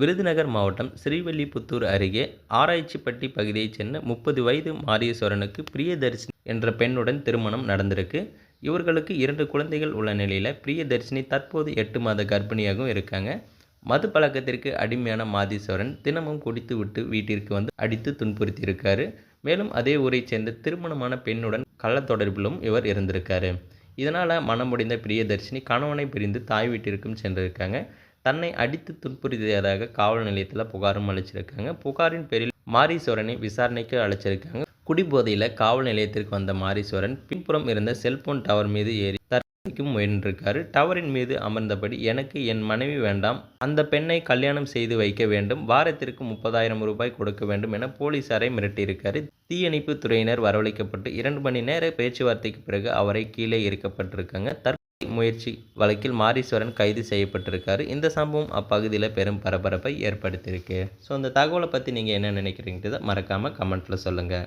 விருதுநகர் மாவட்டம் ஸ்ரீவில்லிபுத்தூர் அருகே ஆராய்ச்சிப்பட்டி பகுதியைச் சேர்ந்த 30 வயது மாரீஸ்வரனுக்கு பிரியதர்ஷினி என்ற பெண்ணுடன் திருமணம் நடந்திருக்கு. இவர்களுக்கு 2 குழந்தைகள் உள்ள நிலையில் பிரியதர்ஷினி தற்போது 8 மாத கர்ப்பிணியாகவும் இருக்காங்க. மது பழக்கத்திற்கு அடிமையான மாதீஸ்வரன் தினமும் குடித்துவிட்டு வீட்டிற்கு வந்து அடித்து துன்புறுத்தியிருக்காரு. மேலும் அதே ஊரைச் சேர்ந்த திருமணமான பெண்ணுடன் கள்ளத்தொடர்பிலும் இவர் இருந்திருக்காரு. இதனால் மனம் முடிந்த பிரியதர்ஷினி கணவனை பிரிந்து தாய் வீட்டிற்கும் சென்றிருக்காங்க. தன்னை அடித்து துன்புறுத்தியதாக காவல் நிலையத்தில் புகாரும் அளிச்சிருக்காங்க. புகாரின் பேரில் மாரீஸ்வரனை விசாரணைக்கு அழைச்சிருக்காங்க. குடிபோதையில் காவல் நிலையத்திற்கு வந்த மாரீஸ்வரன் பின்புறம் இருந்த செல்போன் டவர் மீது ஏறி தற்கொலைக்கும் முயன்றிருக்காரு. டவரின் மீது அமர்ந்தபடி எனக்கு என் மனைவி வேண்டாம், அந்த பெண்ணை கல்யாணம் செய்து வைக்க வேண்டும், வாரத்திற்கு 30,000 ரூபாய் கொடுக்க வேண்டும் என போலீசாரை மிரட்டியிருக்காரு. தீயணைப்பு துறையினர் வரவழைக்கப்பட்டு 2 மணி நேர பேச்சுவார்த்தைக்கு பிறகு அவரை கீழே இறக்கப்பட்டிருக்காங்க. முயற்சி வழக்கில் மாரீஸ்வரன் கைது செய்யப்பட்டிருக்காரு. இந்த சம்பவம் அப்பகுதியில் பெரும் பரபரப்பை ஏற்படுத்தியிருக்கு. ஸோ இந்த தகவலை பற்றி நீங்கள் என்ன நினைக்கிறீங்கிறத மறக்காமல் கமெண்ட்டில் சொல்லுங்கள்.